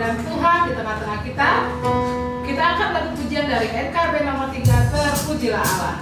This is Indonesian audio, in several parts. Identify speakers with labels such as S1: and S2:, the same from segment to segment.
S1: kehadiran Tuhan di tengah-tengah kita. Kita akan lagu pujian dari NKB nomor 3, Terpujilah Allah.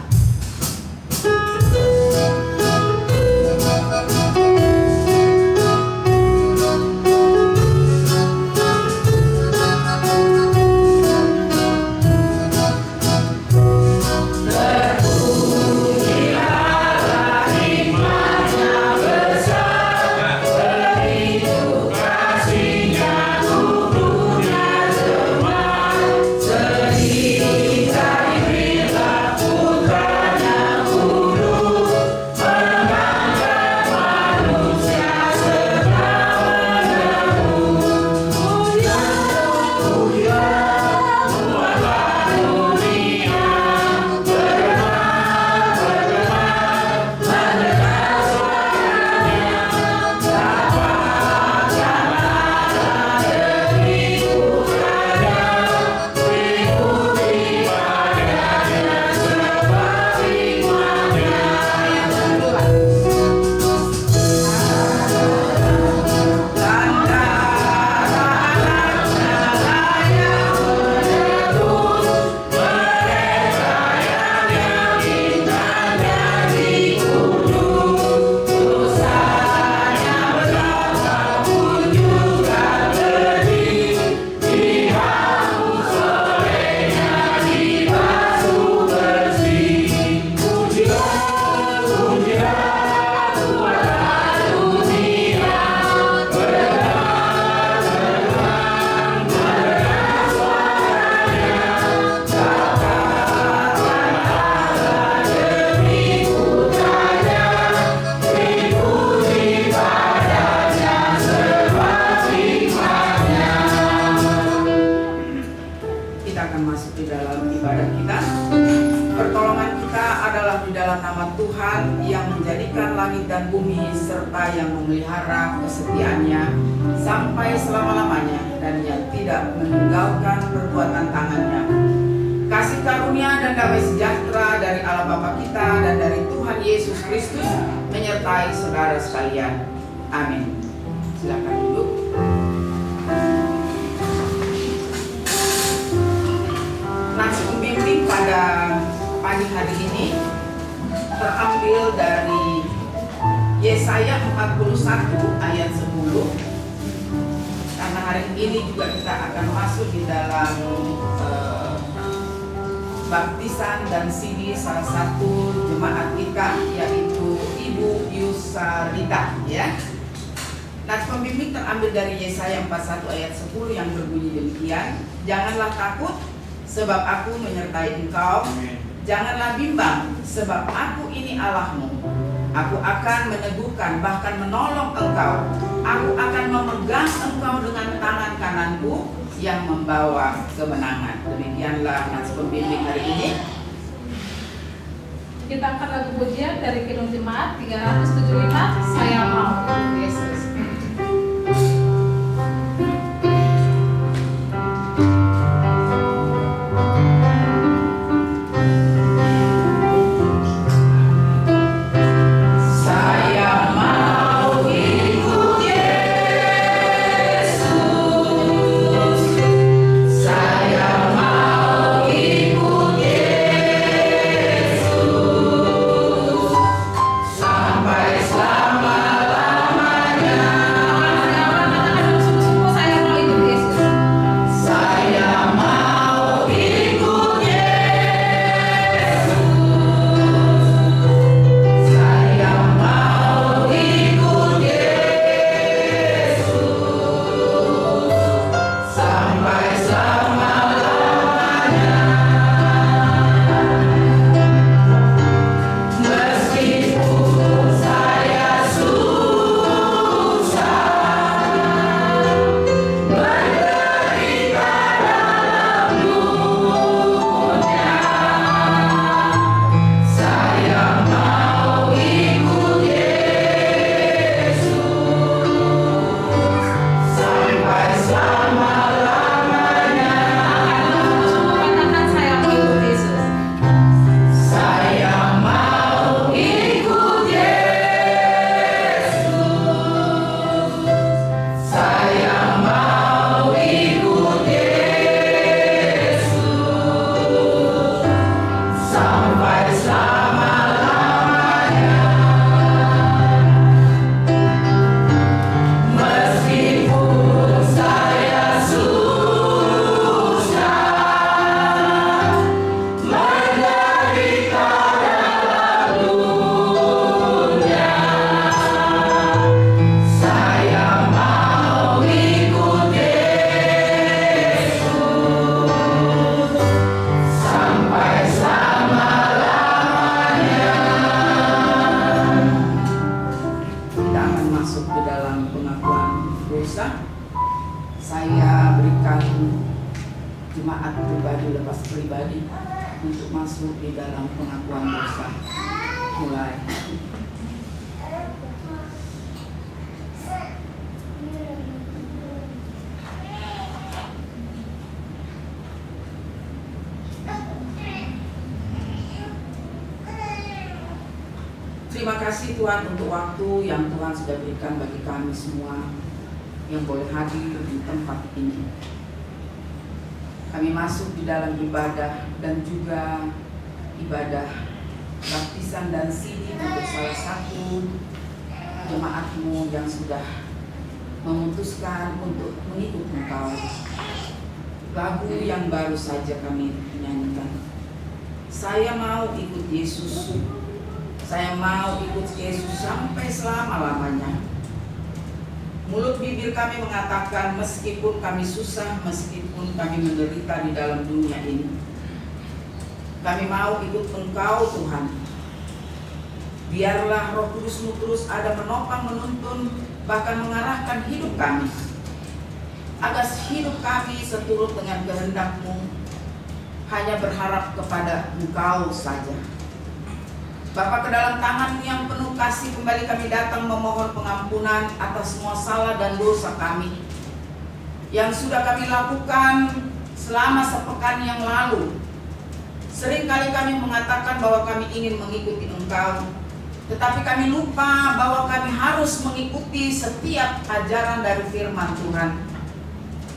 S2: Yesaya 41 ayat 10. Karena hari ini juga kita akan masuk di dalam baptisan dan sini salah satu jemaat kita, yaitu Ibu Yusarita, ya. Nah, pembimbing terambil dari Yesaya 41 ayat 10 yang berbunyi demikian. Janganlah takut, sebab aku menyertai engkau. Janganlah bimbang, sebab aku ini Allahmu. Aku akan meneguhkan, bahkan menolong engkau. Aku akan memegang engkau dengan tangan kananku yang membawa kemenangan. Demikianlah nats pembimbing hari ini.
S1: Kita angkat lagu pujian dari Kidung Jemaat 375, Saya Mau Yesus.
S2: Sampai selama-lamanya. dosa, saya berikan jemaat pribadi lepas pribadi untuk masuk di dalam pengakuan dosa. Mulai. Terima kasih Tuhan untuk waktu yang Tuhan sudah berikan bagi kami semua yang boleh hadir di tempat ini. Kami masuk di dalam ibadah dan juga ibadah baptisan dan sidi untuk salah satu jemaatmu yang sudah memutuskan untuk mengikut Engkau. Lagu yang baru saja kami nyanyikan. Saya mau ikut Yesus. Saya mau ikut Yesus sampai selama-lamanya. Mulut bibir kami mengatakan meskipun kami susah, meskipun kami menderita di dalam dunia ini, kami mau ikut Engkau Tuhan. Biarlah Roh Kudus-Mu terus ada menopang, menuntun, bahkan mengarahkan hidup kami, agar hidup kami seturut dengan kehendak-Mu, hanya berharap kepada Engkau saja. Bapa, ke dalam tangan-Mu yang penuh kasih kembali kami datang memohon pengampunan atas semua salah dan dosa kami yang sudah kami lakukan selama sepekan yang lalu. Seringkali kami mengatakan bahwa kami ingin mengikuti Engkau, tetapi kami lupa bahwa kami harus mengikuti setiap ajaran dari firman Tuhan.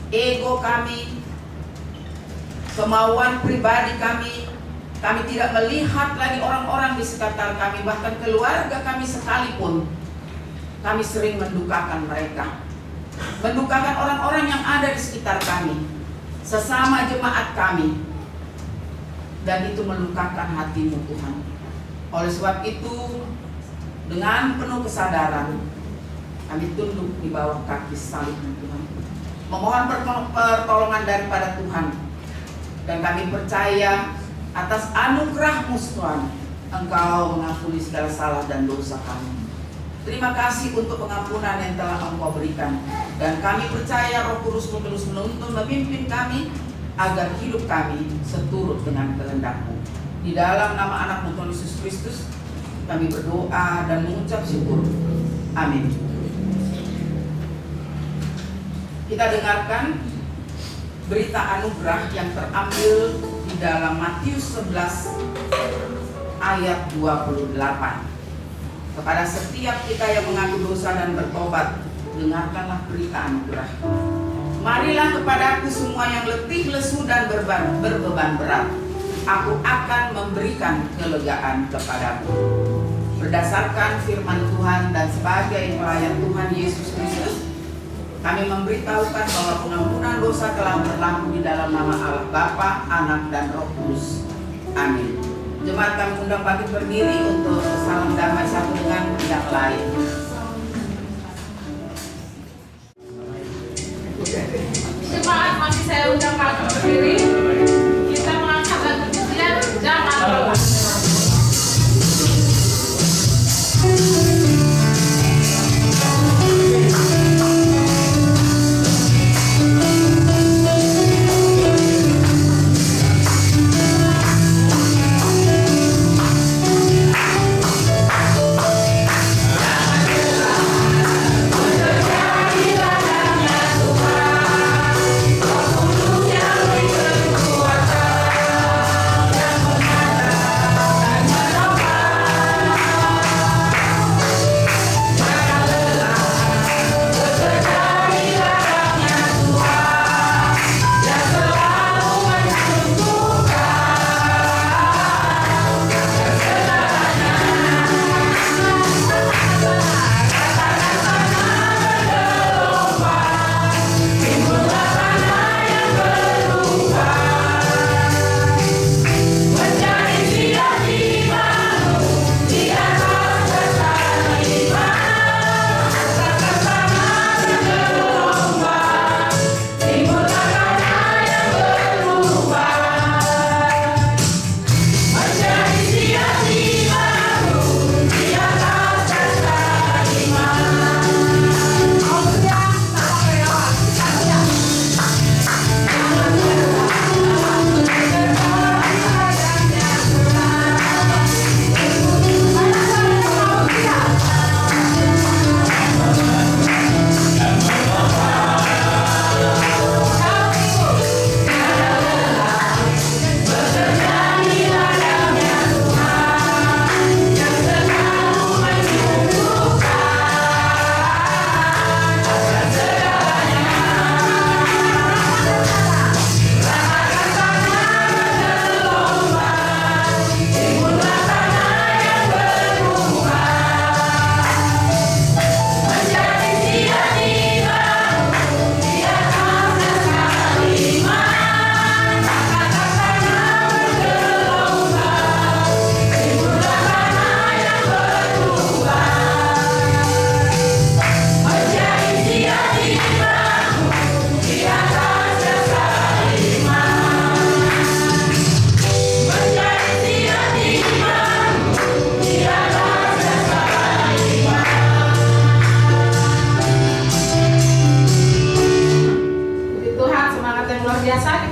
S2: Ego kami, kemauan pribadi kami tidak melihat lagi orang-orang di sekitar kami, bahkan keluarga kami sekalipun. Kami sering mendukakan mereka, mendukakan orang-orang yang ada di sekitar kami, sesama jemaat kami, dan itu melukakan hati-Mu Tuhan. Oleh sebab itu, dengan penuh kesadaran, kami tunduk di bawah kaki salib-Mu Tuhan, memohon pertolongan daripada Tuhan, dan kami percaya atas anugerah-Mu Tuhan, Engkau mengampuni segala salah dan dosa kami. Terima kasih untuk pengampunan yang telah Engkau berikan, dan kami percaya Roh Kudus-Mu terus menuntun, memimpin kami agar hidup kami seturut dengan kehendak-Mu. Di dalam nama anak-Mu Tuhan Yesus Kristus kami berdoa dan mengucap syukur. Amin. Kita dengarkan berita anugerah yang terambil di dalam Matius 11 ayat 28. Kepada setiap kita yang mengaku dosa dan bertobat, dengarkanlah berita anugerah. Marilah kepadaku semua yang letih, lesu dan berbeban berat, aku akan memberikan kelegaan kepadamu. Berdasarkan firman Tuhan dan sebagai pelayan Tuhan Yesus Kristus, kami memberitahukan bahwa pengampunan dosa telah berlaku di dalam nama Allah Bapa, Anak, dan Roh Kudus. Amin. Jemaat kami undang bangkit berdiri untuk salam damai satu dengan yang lain.
S1: Jemaat masih saya undang bangkit berdiri. Kita mengangkat lagu pujian Jangan Lelah.
S3: Jangan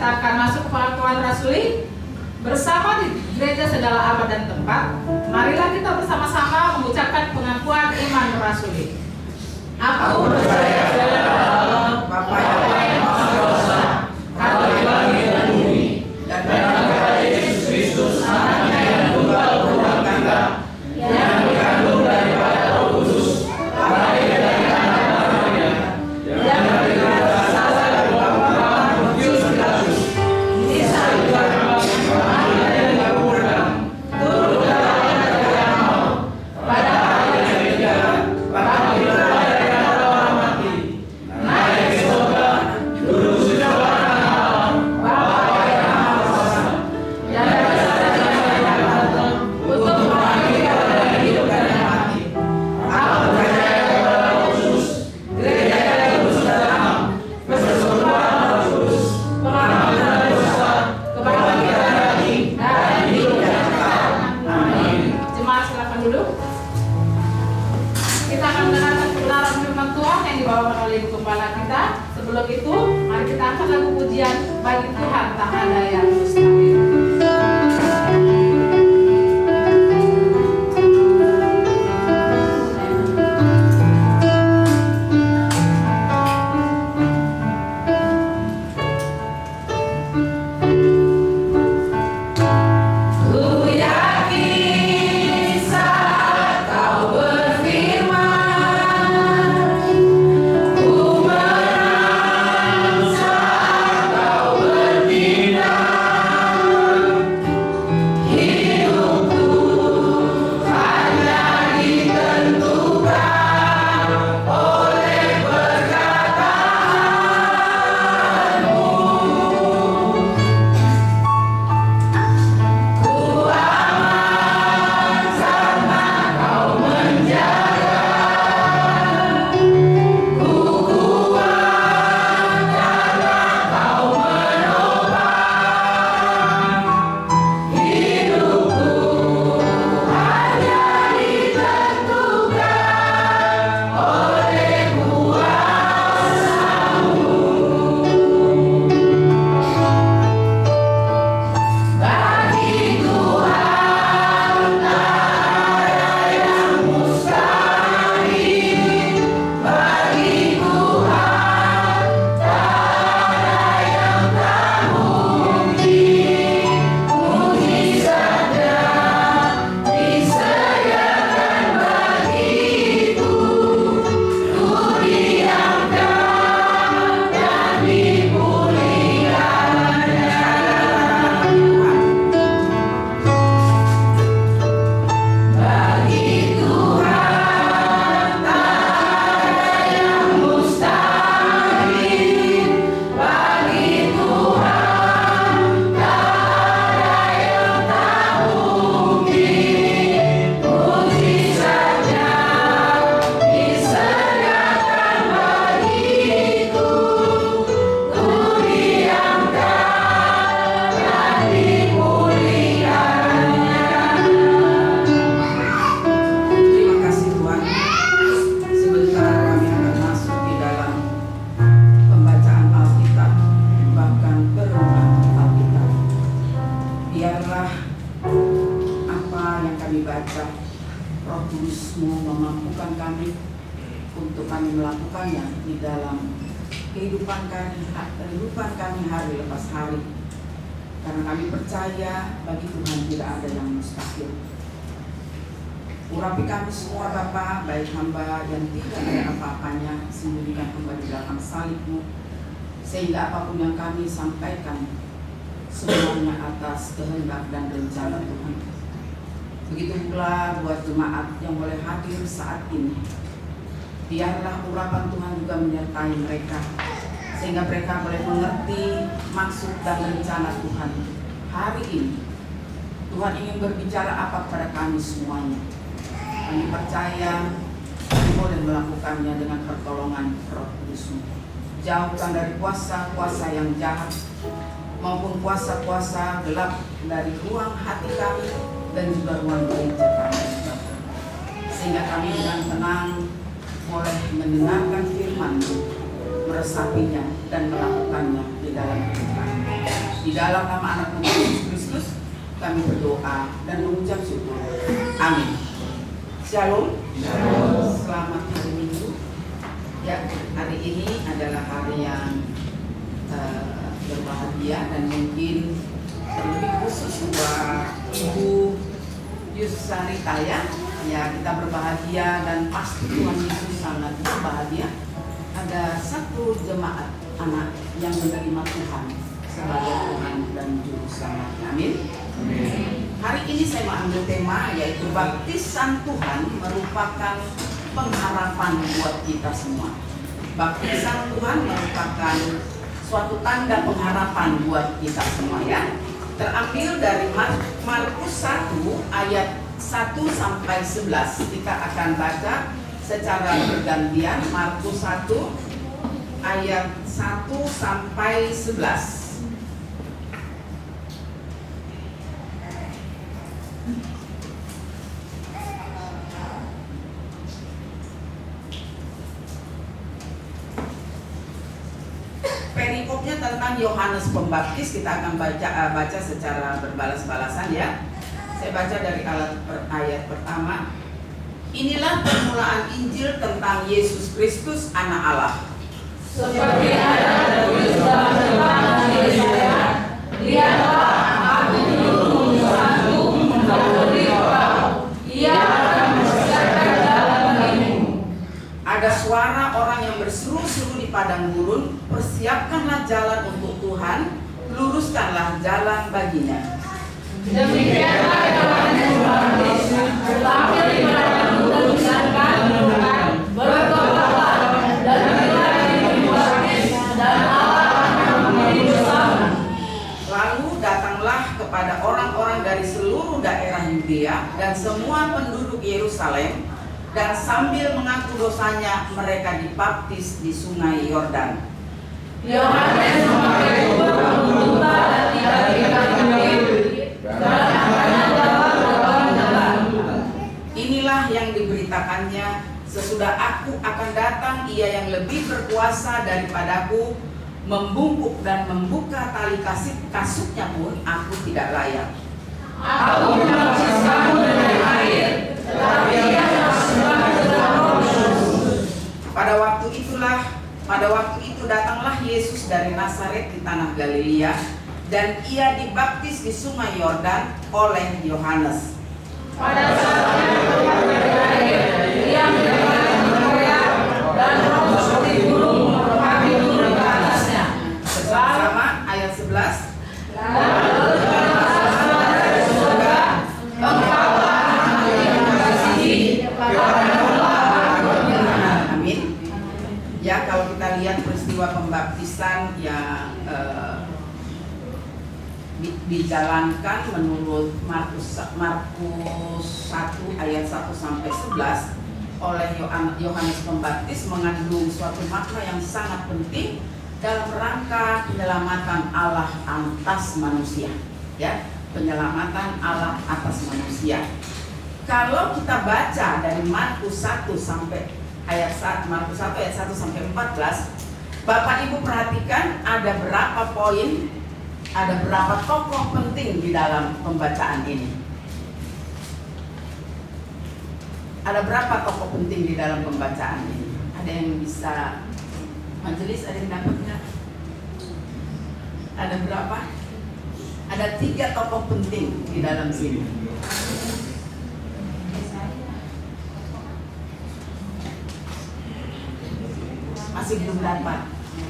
S1: kita akan masuk ke pengakuan rasuli bersama di gereja segala abad dan tempat. Marilah kita bersama-sama mengucapkan pengakuan iman rasuli. Aku percaya kepada Allah, Bapa yang Maha Kuasa, Bapa langit dan bumi, dan kepada Yesus Kristus, anaknya yang tunggal berulang tangga, yang dikandung daripada Roh Kudus, lahir dari anak Maria, yang diberi kuasa dari Bapa Pontius Pilatus, disalibkan, mati dan dikuburkan, turun ke dalam kerajaan maut, pada hari yang ketiga bangkit dari antara orang mati, naik ke surga, duduk sebelah kanan Allah, Bapa yang Maha Kuasa, yang bersama dengan yang datang untuk memanggil yang hidup dan yang mati. Aku percaya kepada Roh Kudus, gereja yang kudus dan am, persekutuan Roh Kudus, pengampunan dosa, kebangkitan daging, dan hidup yang kekal. Amin. Jemaat silakan duduk. Kita akan mendengarkan kebenaran firman Tuhan yang dibawakan oleh Ibu Gembala kita. Sebelum itu, mari kita angkat lagu pujian bagi Tuhan tak ada yang mustahil. Ku yakin saat kau berfirman, ku menang saat kau bertindak. Hidupku hanya ditentukan oleh perkataanmu. Ku aman karena kau menjaga, ku kuat karena kau menopang. Hidupku hanya ditentukan oleh kuasa-Mu. Bagi Tuhan tak ada yang mustahil, bagi Tuhan tak ada yang tak mungkin. Mujizat disediakan bagiku, ku diangkat dan dipulihkannya. Bagi Tuhan tak ada yang mustahil, bagi Tuhan tak ada yang tak mungkin. Mujizatnya disediakan bagiku, ku diangkat dan dipulihkannya.
S2: Terima kasih Tuhan. Sebentar kami akan masuk di dalam pembacaan Alkitab, bahkan perenungan Alkitab. Biarlah apa yang kami baca, Roh Kudus-Mu memampukan kami untuk kami melakukannya di dalam kehidupan kami hari lepas hari. Karena kami percaya bagi Tuhan tidak ada yang mustahil. Urapi kami semua Bapa, baik hamba yang tidak ada apa-apanya, sembunyikan hamba di belakang salib-Mu, sehingga apapun yang kami sampaikan semuanya atas kehendak dan rencana Tuhan. Begitu pula buat jemaat yang boleh hadir saat ini. Biarlah urapan Tuhan juga menyertai mereka, sehingga mereka boleh mengerti maksud dan rencana Tuhan hari ini. Tuhan ingin berbicara apa kepada kami semuanya. Kami percaya kami boleh melakukannya dengan pertolongan Roh Kudus-Mu. Jauhkan dari kuasa-kuasa yang jahat maupun kuasa-kuasa gelap dari ruang hati kami dan juga ruang gereja kami, sehingga kami dengan tenang boleh mendengarkan firman-Mu, meresapinya dan melakukannya di dalam hidup kami. Di dalam nama anak Tuhan Yesus Kristus kami berdoa dan mengucap syukur. Amin. Shalom. Selamat hari Minggu. Ya, hari ini adalah hari yang berbahagia dan mungkin terlebih khusus buat Ibu Yusarita ya. Ya, kita berbahagia dan pasti Tuhan Yesus sangat berbahagia. Ada satu jemaat anak yang menerima Tuhan sebagai Tuhan dan Juru Selamat. Amin. Hari ini saya mau ambil tema yaitu baptisan Tuhan merupakan pengharapan buat kita semua. Baptisan Tuhan merupakan suatu tanda pengharapan buat kita semua ya. Terambil dari Markus 1 ayat 1 sampai 11. Kita akan baca secara bergantian Markus 1 ayat 1 sampai 11. Perikopnya tentang Yohanes Pembaptis, kita akan baca secara berbalas-balasan ya. Saya baca dari ayat pertama. Inilah permulaan Injil tentang Yesus Kristus Anak Allah.
S1: Seperti ada tertulis dalam firman Yesaya, lihatlah aku menurunkan satu memberi kau, ia akan mempersiapkan jalan bagimu.
S2: Ada suara orang yang berseru-seru di padang gurun, persiapkanlah jalan untuk Tuhan, luruskanlah jalan baginya.
S1: Demikianlah Yohanes Pembaptis tampil di padang gurun mengucapkan Tuhan, bertobatlah dan bila dibaptis dan Allah akan memberi dosamu.
S2: Lalu datanglah kepada orang-orang dari seluruh daerah Yudea dan semua penduduk Yerusalem, dan sambil mengaku dosanya mereka dibaptis di sungai Yordan.
S1: Yohanes memakai jubah unta dan ikat-ikat kain dan akannya jalan.
S2: Inilah yang diberitakannya, sesudah aku akan datang ia yang lebih berkuasa daripadaku, membungkuk dan membuka tali kasutnya pun aku tidak layak.
S1: Aku membaptis kamu dengan air, tetapi ia masukkan ke dalam Roh Kudus.
S2: Pada waktu itu datanglah Yesus dari Nazaret di tanah Galilea, dan ia dibaptis di sungai Yordan oleh Yohanes.
S1: Pada saat ia keluar dari air, ia mendengar berteriak dan roh seperti burung merpati turun ke atasnya.
S2: Bersama ayat 11.
S1: Lalu terdengar dari surga, engkaulah anakku yang kukasihi, kepadamulah aku berkenan.
S2: Amin. Ya, kalau kita lihat peristiwa pembaptisan yang dijalankan menurut Markus 1 ayat 1 sampai 11 oleh Yohanes Pembaptis mengandung suatu makna yang sangat penting dalam rangka penyelamatan Allah atas manusia, ya, penyelamatan Allah atas manusia. Kalau kita baca dari Markus 1 sampai Markus 1 ayat 1 sampai 14, Bapak Ibu perhatikan ada berapa poin, ada berapa tokoh penting di dalam pembacaan ini. Ada berapa tokoh penting di dalam pembacaan ini? Ada yang bisa majelis, ada yang dapat nggak? Ada berapa? Ada 3 tokoh penting di dalam sini. Masih belum dapat.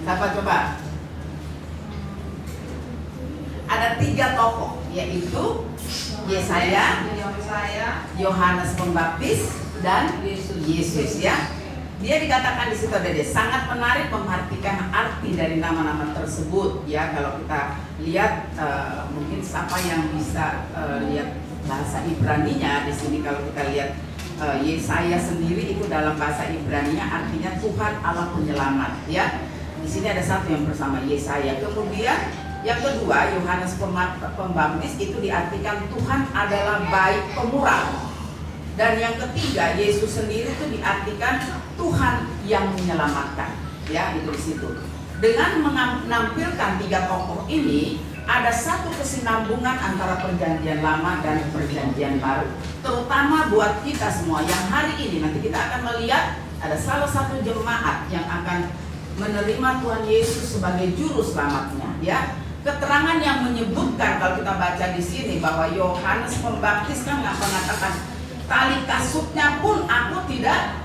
S2: Dapat coba. Ada 3 tokoh, yaitu Yesaya, Yohanes Pembaptis, dan Yesus ya. Dia dikatakan di situ ada dia sangat menarik memperhatikan arti dari nama-nama tersebut ya. Kalau kita lihat mungkin siapa yang bisa lihat bahasa Ibraninya di sini, kalau kita lihat Yesaya sendiri itu dalam bahasa Ibraninya artinya Tuhan Allah penyelamat ya. Di sini ada satu yang bersama Yesaya. Kemudian yang kedua, Yohanes Pembaptis itu diartikan Tuhan adalah baik pemurah. Dan yang ketiga, Yesus sendiri itu diartikan Tuhan yang menyelamatkan. Ya, itu di situ. Dengan menampilkan 3 tokoh ini, ada satu kesinambungan antara perjanjian lama dan perjanjian baru. Terutama buat kita semua yang hari ini nanti kita akan melihat ada salah satu jemaat yang akan menerima Tuhan Yesus sebagai juru selamatnya, ya. Keterangan yang menyebutkan kalau kita baca di sini bahwa Yohanes Pembaptis kan mengatakan tali kasutnya pun aku tidak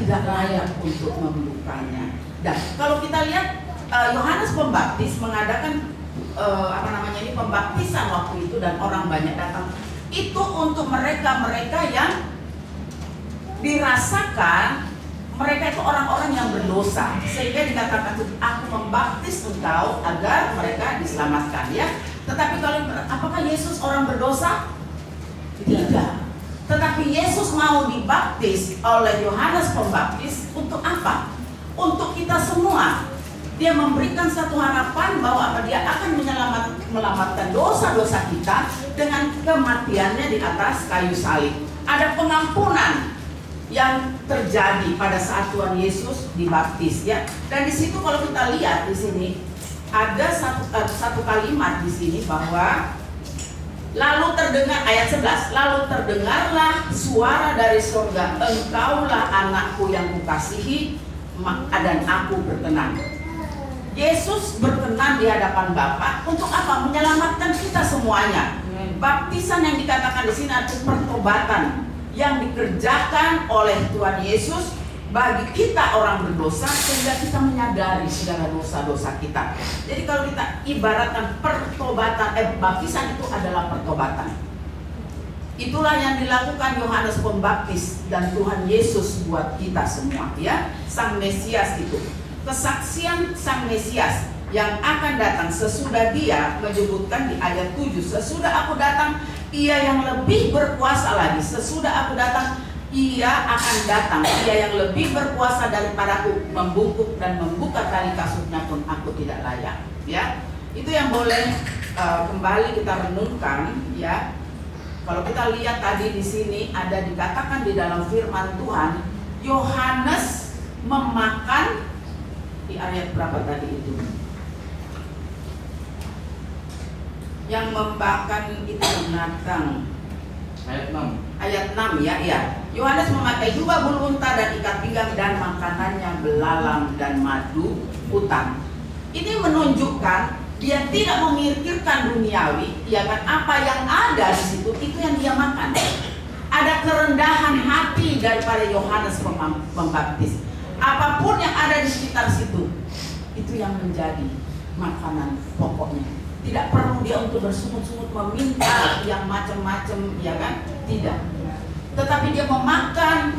S2: layak untuk membukanya. Dan kalau kita lihat Yohanes Pembaptis mengadakan pembaptisan waktu itu dan orang banyak datang. Itu untuk mereka yang dirasakan mereka itu orang-orang yang berdosa, sehingga dikatakan aku membaptis engkau agar mereka diselamatkan, ya. Tetapi kalau apakah Yesus orang berdosa? Tidak. Tetapi Yesus mau dibaptis oleh Yohanes Pembaptis untuk apa? Untuk kita semua. Dia memberikan satu harapan bahwa dia akan menyelamatkan dosa-dosa kita dengan kematiannya di atas kayu salib. Ada pengampunan yang terjadi pada saat Tuhan Yesus dibaptis, ya. Dan di situ kalau kita lihat di sini ada satu kalimat di sini bahwa lalu terdengar ayat 11, lalu terdengarlah suara dari surga, engkaulah anakku yang kukasihi dan aku berkenan. Yesus berkenan di hadapan Bapa untuk apa? Menyelamatkan kita semuanya. Baptisan yang dikatakan di sini adalah pertobatan yang dikerjakan oleh Tuhan Yesus bagi kita orang berdosa sehingga kita menyadari segala dosa-dosa kita. Jadi kalau kita ibaratkan baptisan itu adalah pertobatan. Itulah yang dilakukan Yohanes Pembaptis dan Tuhan Yesus buat kita semua, ya. Sang Mesias itu. Kesaksian Sang Mesias yang akan datang sesudah dia menyebutkan di ayat 7, sesudah aku datang ia yang lebih berkuasa lagi, sesudah aku datang ia akan datang, ia yang lebih berkuasa daripadaku, membungkuk dan membuka tali kasutnya pun aku tidak layak, ya. Itu yang boleh kembali kita renungkan, ya. Kalau kita lihat tadi di sini ada dikatakan di dalam firman Tuhan, Yohanes memakan di ayat berapa tadi itu? Yang membakar itu binatang.
S3: Ayat 6.
S2: Ayat 6, ya. Yohanes memakai jubah bulu unta dan ikat pinggang dan makanannya belalang dan madu hutan. Ini menunjukkan dia tidak memikirkan duniawi, ya kan? Apa yang ada di situ itu yang dia makan. Ada kerendahan hati daripada Yohanes Pembaptis. Apapun yang ada di sekitar situ, itu yang menjadi makanan pokoknya. Tidak perlu dia untuk bersungut-sungut meminta yang macam-macam, ya kan? Tidak. Tetapi dia memakan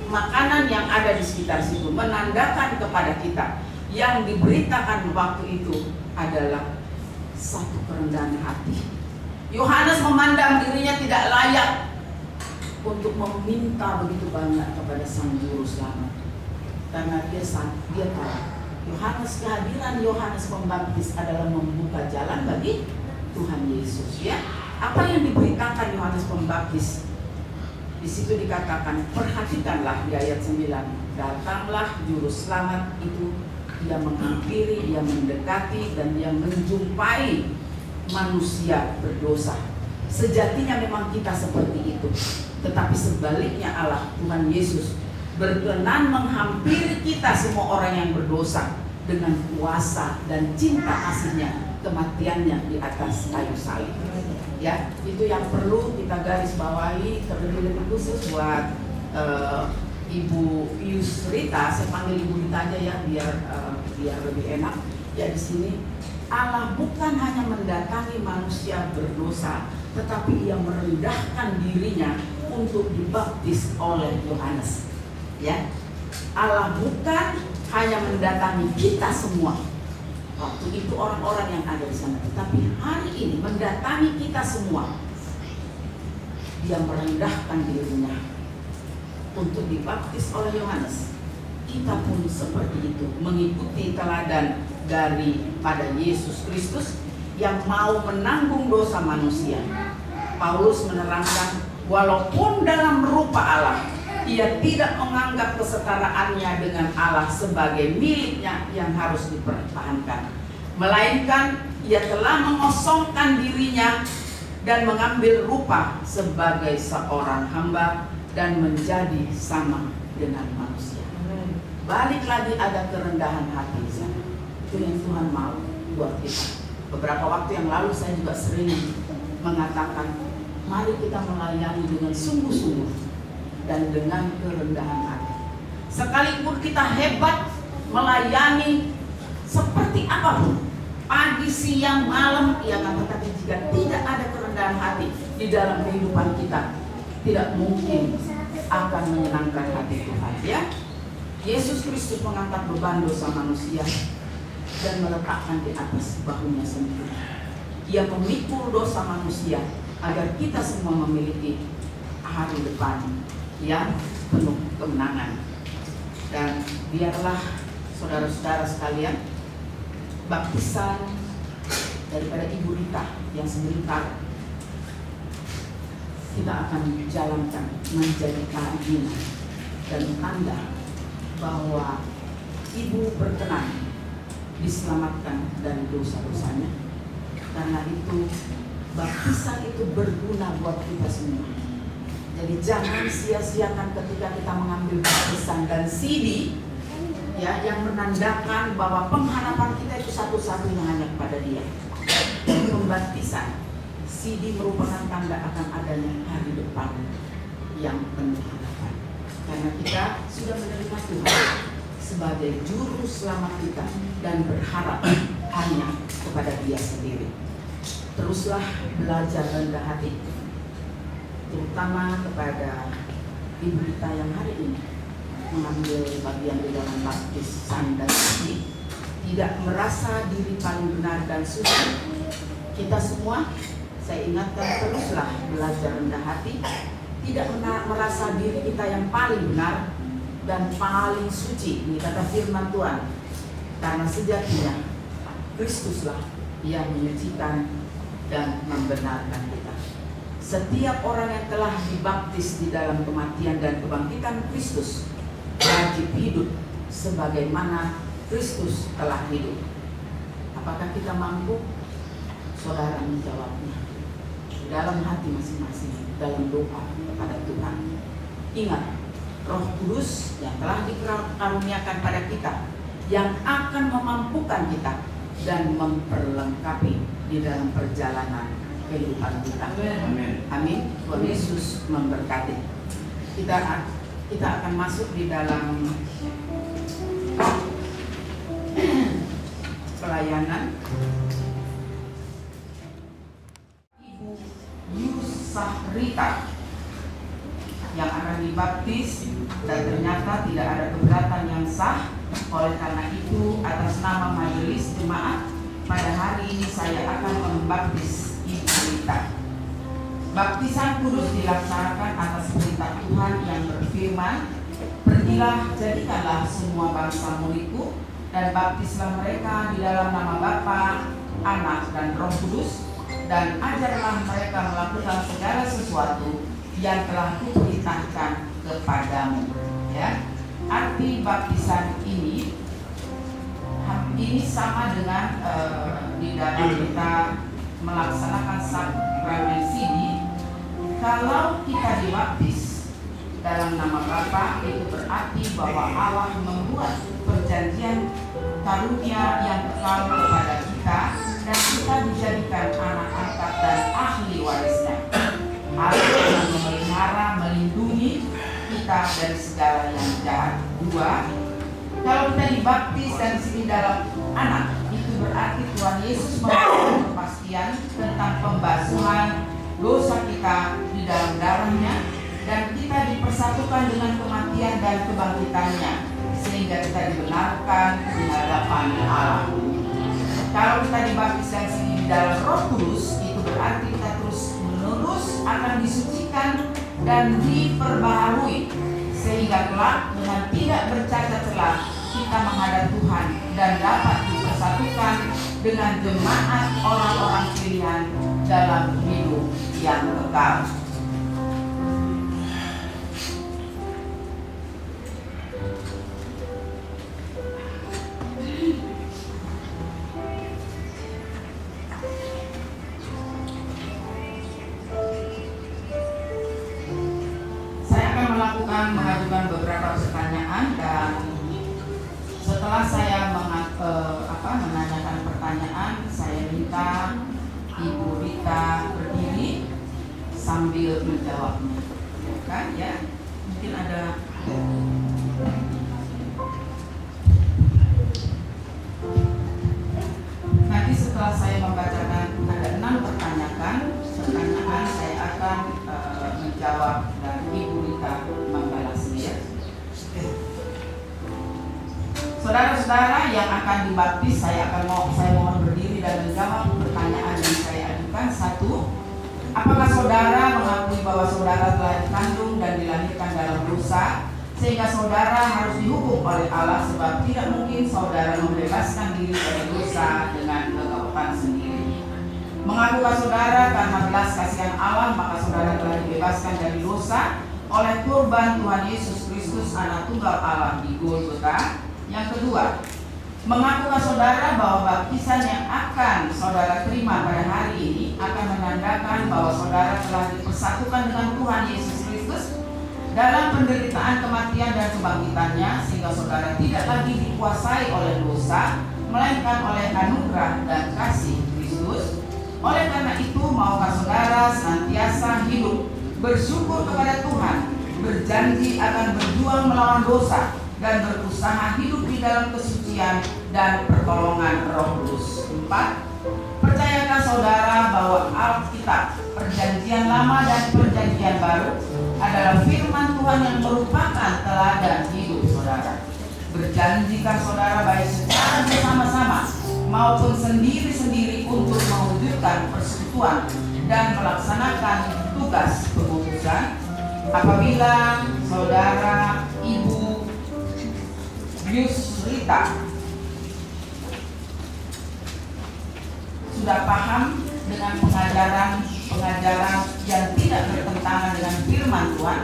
S2: makanan yang ada di sekitar situ, menandakan kepada kita yang diberitakan waktu itu adalah satu kerendahan hati. Yohanes memandang dirinya tidak layak untuk meminta begitu banyak kepada Sang Juru Selamat. Karena dia tahu kehadiran Yohanes Pembaptis adalah membuka jalan bagi Tuhan Yesus, ya. Apa yang diberitakan Yohanes Pembaptis di situ dikatakan, perhatikanlah di ayat 9, datanglah juru selamat itu, dia menghampiri, dia mendekati dan dia menjumpai manusia berdosa. Sejatinya memang kita seperti itu, tetapi sebaliknya Allah Tuhan Yesus berkenan menghampiri kita semua orang yang berdosa dengan kuasa dan cinta kasihnya, kematiannya di atas kayu salib. Ya, itu yang perlu kita garis bawahi, terlebih khusus buat Ibu Yusrita. Saya panggil Ibu Rita aja ya, biar lebih enak. Ya, di sini Allah bukan hanya mendatangi manusia berdosa, tetapi Ia merendahkan dirinya untuk dibaptis oleh Yohanes. Ya, Allah bukan hanya mendatangi kita semua waktu itu orang-orang yang ada di sana, tetapi hari ini mendatangi kita semua. Dia merendahkan dirinya untuk dibaptis oleh Yohanes. Kita pun seperti itu, mengikuti teladan daripada Yesus Kristus yang mau menanggung dosa manusia. Paulus menerangkan, walaupun dalam rupa Allah, Ia tidak menganggap kesetaraannya dengan Allah sebagai miliknya yang harus dipertahankan, melainkan ia telah mengosongkan dirinya dan mengambil rupa sebagai seorang hamba dan menjadi sama dengan manusia. Balik lagi ada kerendahan hati di sana. Itu yang Tuhan mau buat kita. Beberapa waktu yang lalu saya juga sering mengatakan, mari kita melayani dengan sungguh-sungguh dan dengan kerendahan hati. Sekalipun kita hebat melayani seperti apapun, pagi, siang, malam, ya kan, tetapi jika tidak ada kerendahan hati di dalam kehidupan kita, tidak mungkin akan menyenangkan hati Tuhan. Ya, Yesus Kristus mengangkat beban dosa manusia dan meletakkan di atas bahunya sendiri. Ia memikul dosa manusia agar kita semua memiliki hari depan yang penuh kemenangan. Dan biarlah saudara-saudara sekalian, baptisan daripada Ibu Rita yang sebentar kita akan jalankan menjadi keyakinan dan tanda bahwa Ibu berkenan diselamatkan dari dosa-dosanya. Karena itu baptisan itu berguna buat kita semua. Jadi jangan sia-siakan ketika kita mengambil baptisan dan CD, ya, yang menandakan bahwa pengharapan kita itu satu-satunya hanya kepada Dia. Dan pembaptisan CD merupakan tanda akan adanya hari depan yang penuh harapan. Karena kita sudah menerima Tuhan sebagai juru selamat kita dan berharap hanya kepada Dia sendiri. Teruslah belajar rendah hati, terutama kepada Ibu Rita yang hari ini mengambil bagian di dalam baptisan dan suci, tidak merasa diri paling benar dan suci. Kita semua, saya ingatkan, teruslah belajar rendah hati, tidak merasa diri kita yang paling benar dan paling suci. Ini kata firman Tuhan. Karena sejatinya Kristuslah yang menyucikan dan membenarkan kita. Setiap orang yang telah dibaptis di dalam kematian dan kebangkitan Kristus wajib hidup sebagaimana Kristus telah hidup. Apakah kita mampu? Saudara menjawabnya di dalam hati masing-masing, dalam doa kepada Tuhan. Ingat, Roh Kudus yang telah dikaruniakan pada kita, yang akan memampukan kita dan memperlengkapi di dalam perjalanan kehidupan kita. Amin. Amin. Tuhan Yesus memberkati. Kita akan masuk di dalam pelayanan. Ibu Yusarita yang akan dibaptis, dan ternyata tidak ada keberatan yang sah. Oleh karena itu, atas nama majelis jemaat, pada hari ini saya akan membaptis Ibu Rita. Baptisan kudus dilaksanakan atas perintah Tuhan yang berfirman, "Pergilah, jadikanlah semua bangsa muridku, dan baptislah mereka di dalam nama Bapa, Anak, dan Roh Kudus, dan ajarlah mereka melakukan segala sesuatu yang telah kuperintahkan kepadamu." Ya, arti baptisan ini sama dengan di dalam kita melaksanakan sakramen sidi. Kalau kita dibaptis dalam nama Bapa, itu berarti bahwa Allah membuat perjanjian karunia yang kekal kepada kita, dan kita dijadikan anak angkat dan ahli warisnya. Allah yang memelihara, melindungi kita dari segala yang jahat. 2. Kalau kita dibaptis dan disini dalam anak, itu berarti Tuhan Yesus memberikan kepastian tentang pembasuhan dosa kita di dalam darahnya, dan kita dipersatukan dengan kematian dan kebangkitannya, sehingga kita dibenarkan di hadapan Allah. Kalau kita dibaptis dan disini di dalam Roh Kudus, itu berarti kita terus menerus akan disucikan dan diperbaharui, sehingga kelak dengan tidak bercacat celah kita menghadap Tuhan dan dapat dipersatukan dengan jemaat orang-orang pilihan dalam hidup yang kekal. akan mengajukan beberapa pertanyaan, dan setelah saya menanyakan pertanyaan, saya minta Ibu Rita berdiri sambil menjawabnya. Ya kan, ya? Mungkin ada. Nanti setelah saya membacakan ada 6 pertanyaan, saya akan menjawab dan Ibu Rita membalasnya. Saudara-saudara yang akan dibaptis, saya mohon berdiri dan menjawab pertanyaan yang saya ajukan. 1. Apakah saudara mengakui bahwa saudara telah dikandung dan dilahirkan dalam dosa, sehingga saudara harus dihukum oleh Allah, sebab tidak mungkin saudara membebaskan diri dari dosa dengan kekuatan sendiri? Mengakui saudara karena belas kasihan Allah, maka saudara telah dibebaskan dari dosa oleh kurban Tuhan Yesus Kristus, Anak Tunggal Allah di Golgota? Yang kedua, mengakui saudara bahwa baptisan yang akan saudara terima pada hari ini akan menandakan bahwa saudara telah dipersatukan dengan Tuhan Yesus Kristus dalam penderitaan, kematian, dan kebangkitannya, sehingga saudara tidak lagi dikuasai oleh dosa, melainkan oleh anugerah dan kasih Kristus? Oleh karena itu, maukah saudara senantiasa hidup bersyukur kepada Tuhan, berjanji akan berjuang melawan dosa, dan berusaha hidup di dalam kesucian dan pertolongan Roh Kudus? 4. Percayakah saudara bahwa Alkitab, Perjanjian Lama dan Perjanjian Baru adalah firman Tuhan yang merupakan teladan hidup saudara? Berjanjikah saudara baik secara bersama-sama maupun sendiri-sendiri untuk mewujudkan persekutuan dan melaksanakan tugas pengutusan? Apabila saudara Ibu Rita sudah paham dengan pengajaran yang tidak bertentangan dengan firman Tuhan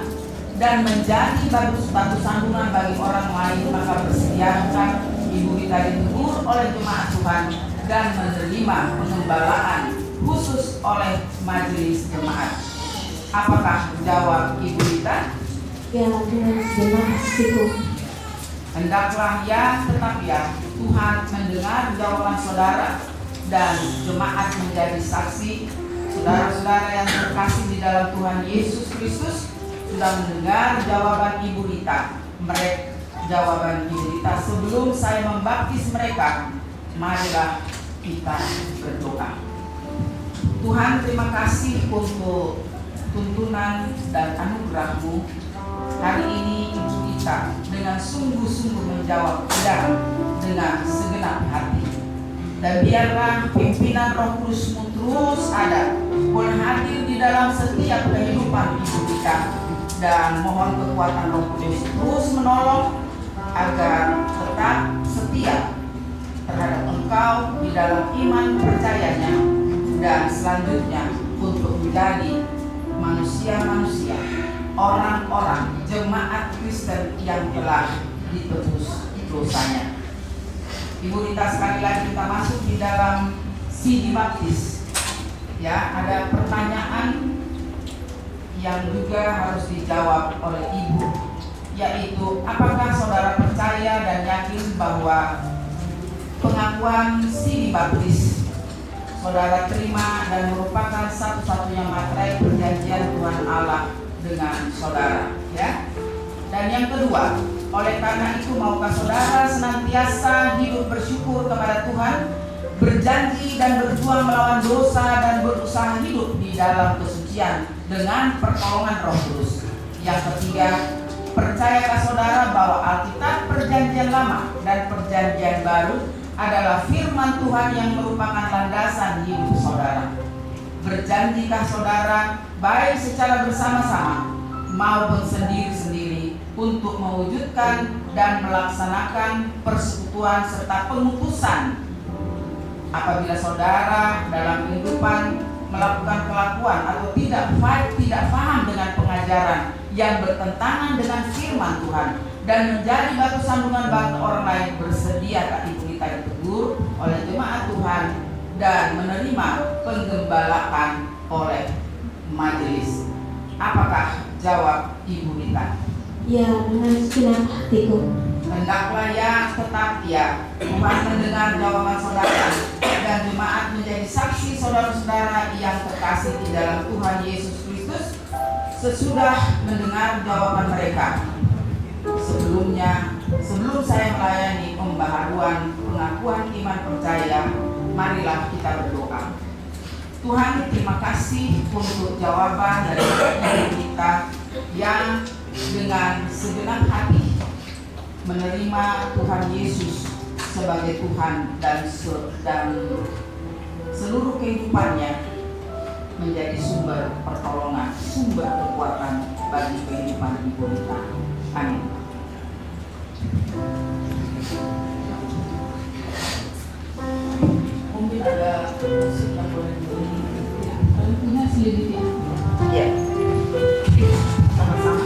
S2: dan menjadi batu sandungan bagi orang lain, maka bersediakah Ibu Rita ditegur oleh jemaat Tuhan dan menerima pengembalaan khusus oleh majelis jemaat? Apakah jawab Ibu Rita?
S3: Ya, dengan senang hatiku.
S2: Hendaklah ya, tetap ya, Tuhan mendengar jawaban saudara dan jemaat menjadi saksi. Saudara-saudara yang terkasih di dalam Tuhan Yesus Kristus sudah mendengar jawaban Ibu Rita. Sebelum saya membaptis mereka, marilah kita berdoa. Tuhan, terima kasih untuk tuntunan dan anugerah-Mu. Hari ini Ibu Rita dengan sungguh-sungguh menjawab dan dengan segenap hati. Dan biarlah pimpinan Roh Kudus-Mu terus ada, boleh hadir di dalam setiap kehidupan Ibu Rita. Dan mohon kekuatan Roh Kudus terus menolong agar tetap setia terhadap Engkau di dalam iman percayanya, dan selanjutnya untuk menjadi manusia-manusia, orang-orang jemaat Kristen yang telah ditebus dosanya. Ibu Rita, sekali lagi kita masuk di dalam sidi baptis. Ya, ada pertanyaan yang juga harus dijawab oleh Ibu, yaitu apakah saudara percaya dan yakin bahwa pengakuan sidi baptis saudara terima dan merupakan satu-satunya materai perjanjian Tuhan Allah dengan saudara, ya? Dan yang kedua, oleh karena itu maukah saudara senantiasa hidup bersyukur kepada Tuhan, berjanji dan berjuang melawan dosa, dan berusaha hidup di dalam kesucian dengan pertolongan Roh Kudus? Yang ketiga, percayakah saudara bahwa Alkitab Perjanjian Lama dan Perjanjian Baru adalah firman Tuhan yang merupakan landasan hidup saudara? Berjanjikah saudara baik secara bersama-sama maupun sendiri-sendiri untuk mewujudkan dan melaksanakan persekutuan serta pengutusan apabila saudara dalam kehidupan melakukan kelakuan atau tidak paham dengan pengajaran yang bertentangan dengan firman Tuhan dan menjadi batu sandungan bagi orang lain? Bersedia Ibu Rita ditegur oleh jemaat Tuhan dan menerima penggembalaan oleh majelis? Apakah jawab Ibu Rita?
S3: Ya, dengan segenap hatiku.
S2: Hendaklah yang tetap ya Tuhan mendengar jawaban saudara dan jemaat menjadi saksi saudara-saudara yang terkasih di dalam Tuhan Yesus Kristus sesudah mendengar jawaban mereka. Sebelum saya melayani pembaharuan pengakuan iman percaya, marilah kita berdoa. Tuhan, terima kasih untuk jawaban dari kita yang dengan segenap hati menerima Tuhan Yesus sebagai Tuhan dan seluruh kehidupannya menjadi sumber pertolongan, sumber kekuatan bagi kehidupan ibu kita. Amin. Mungkin ada musik yang boleh diberi.
S1: Kalau punya selidiki.
S2: Ya, sama-sama.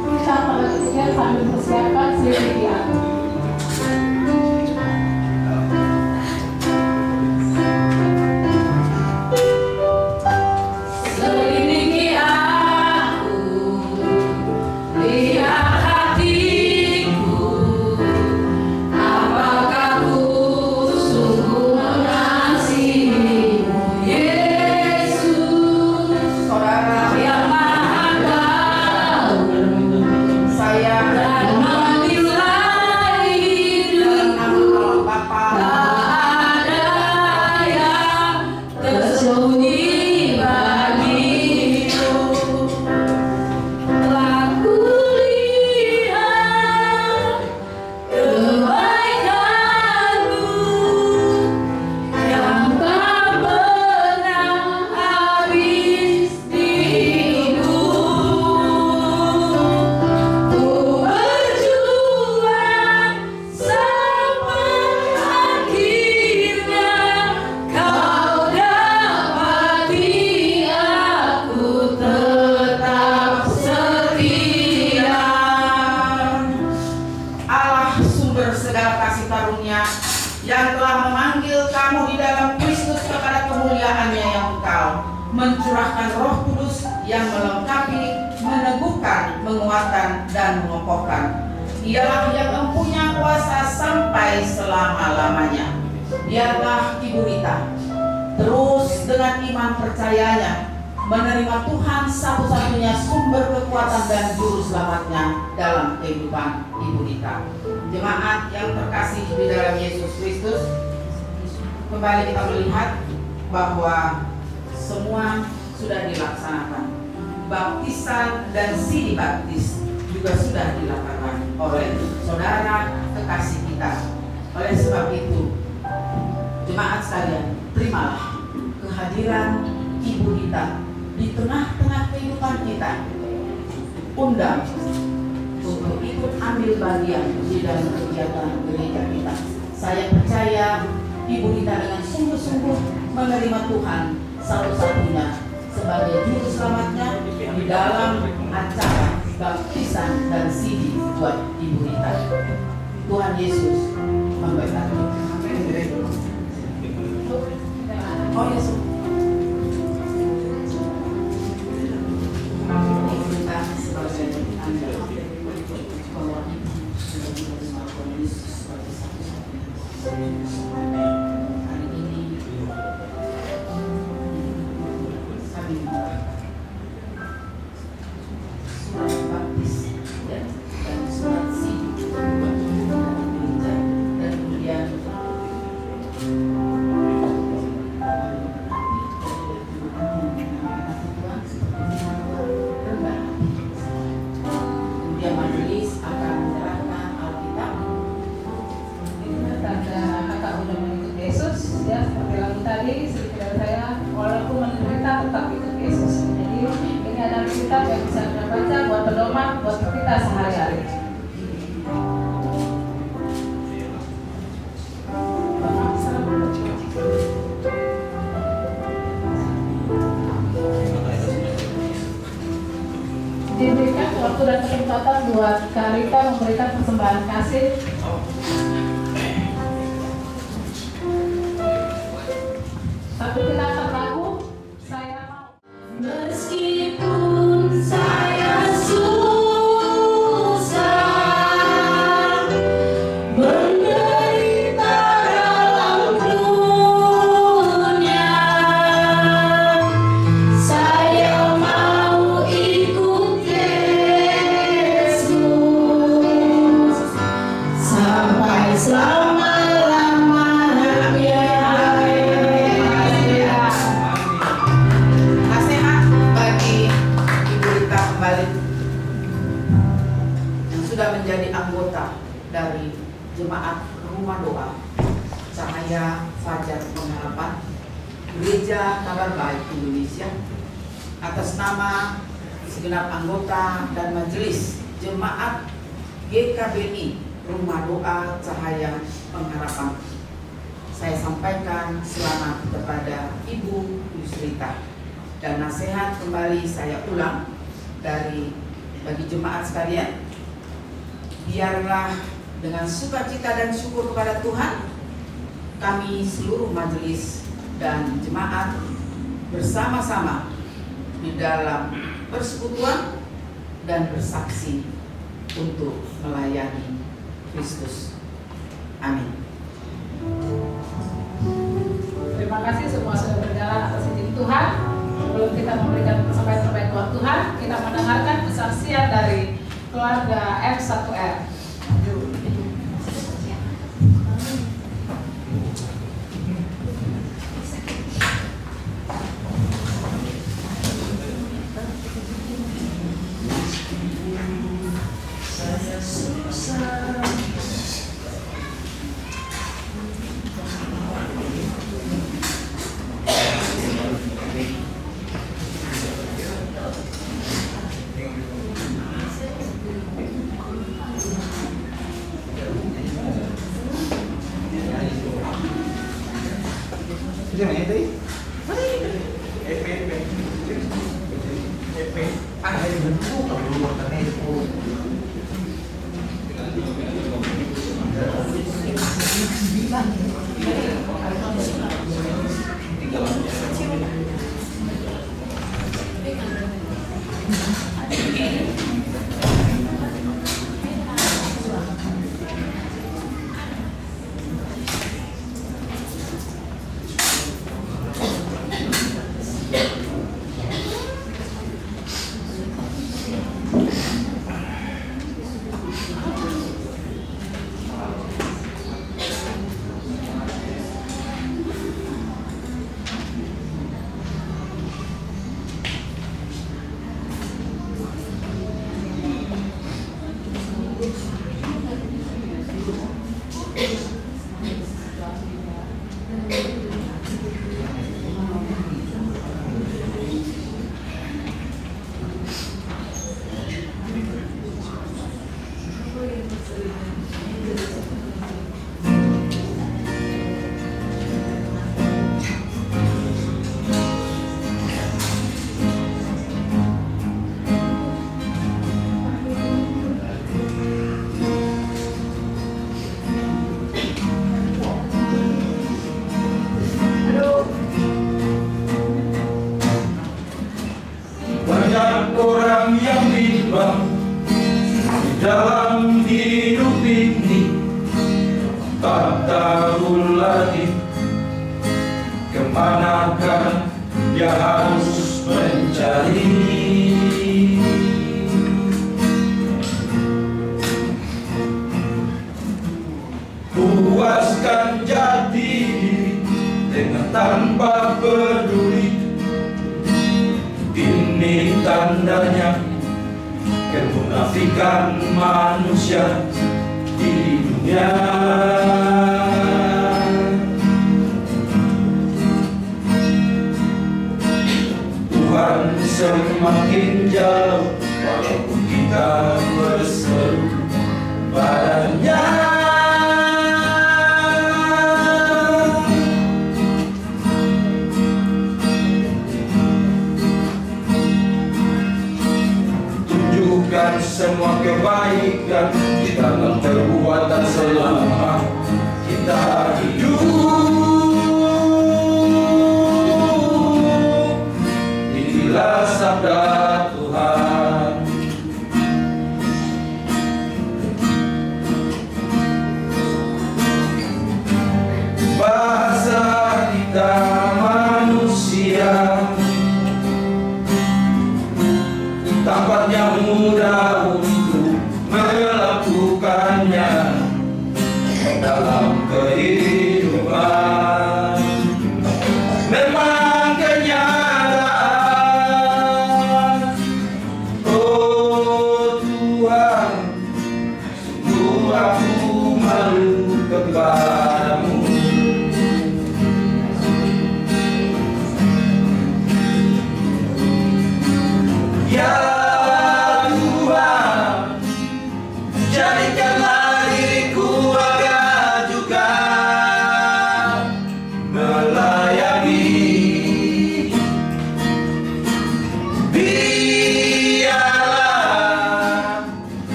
S1: Kita pada ketiga sambil persiapan selidiki aku. Selidiki aku, lihat hatiku, apakah ku sungguh mengasihimu, Yesus,
S2: Saudara
S1: yang maha tahu
S2: saya
S1: dan menilai hidup.
S2: dalam nama Bapa
S1: Tak ada yang tersembunyi bagimu. Telah kulihat kebaikanmu yang tak pernah habis di hidupku. Ku berjuang sampai akhirnya kau dapati aku tetap setia.
S2: Allah sumber segala kasih karunia yang telah memanggil kamu di dalam Kristus kepada kemuliaannya yang kekal, mencurahkan Roh Kudus yang melengkapi, meneguhkan, menguatkan, dan mengokohkan. Dialah yang mempunyai kuasa sampai selama-lamanya. Biarlah Ibu Rita terus dengan iman percayanya menerima Tuhan satu-satunya sumber kekuatan dan juru selamatnya dalam kehidupan Ibu Rita. Jemaat yang terkasih di dalam Yesus Kristus, kembali kita melihat bahwa semua sudah dilaksanakan. Baptisan dan sidi baptis juga sudah dilakukan oleh saudara kekasih kita. Oleh sebab itu, jemaat sekalian, terimalah kehadiran Ibu Rita di tengah-tengah kehidupan kita. Undang untuk ikut ambil bagian di dalam kegiatan gereja kita. Saya percaya Ibu Rita dengan sungguh-sungguh menerima Tuhan satu-satunya sebagai juru selamatnya di dalam acara baptisan dan sidi buat Ibu Rita. Tuhan Yesus memberkati. Oh Yesus.
S1: Diberikan waktu dan kesempatan buat Kak Rita memberikan persembahan kasih. Tapi kita akan lagu Saya Mau. Meskipun saya sudah
S2: Cahaya Fajar Pengharapan Gereja Kabar Baik Indonesia atas nama segenap anggota dan majelis jemaat GKBI Rumah Doa Cahaya Pengharapan, saya sampaikan selamat kepada Ibu Yusrita, dan nasihat kembali saya ulang bagi jemaat sekalian, biarlah dengan sukacita dan syukur kepada Tuhan, kami seluruh majelis dan jemaat bersama-sama di dalam persekutuan dan bersaksi untuk melayani Kristus. Amin.
S1: Terima kasih semua sudah berjalan atas izin Tuhan. Sebelum kita memberikan persampaian terbaik buat Tuhan, kita mendengarkan kesaksian dari keluarga F1R.
S4: Banyak orang yang bimbang di dalam hidup ini, tak tahu lagi kemanakah dia harus mencari. Puaskan jati diri dengan tanpa peduli, ini tandanya kemunafikan manusia di dunia. Tuhan semakin jauh walaupun kita berseru padanya. Semua kebaikan di dalam perbuatan selama kita hidup. Inilah sabda Tuhan.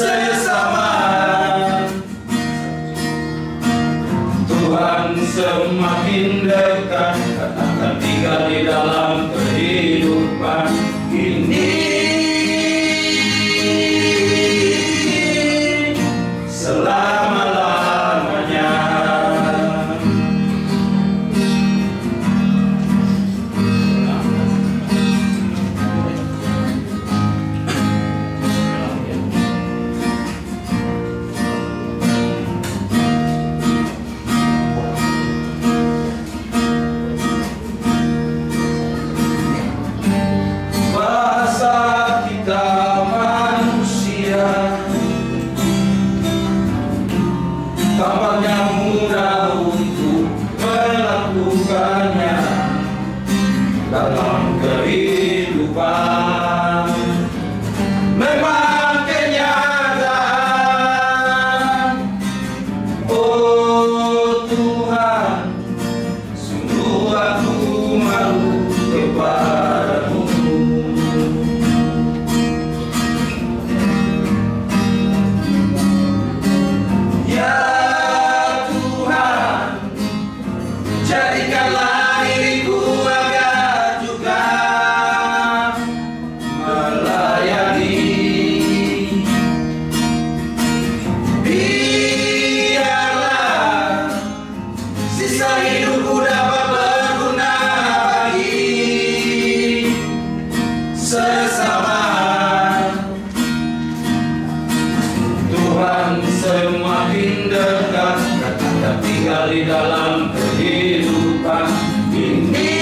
S4: sesama. Tuhan semakin dekat, katakan tinggal di dalam kehidupan ini. Selama-lamanya. Bahasa kita manusia tampaknya mudah untuk melakukannya dalam kehidupan. Memang kenyataan, oh Tuhan, sungguh aku malu kepadamu. Ya Tuhan, jadikanlah diriku agar juga melayani. Biarlah sisa hidupku dapat berguna bagi sesama. Tuhan semakin dekat, katakan tinggal di dalam kehidupan ini.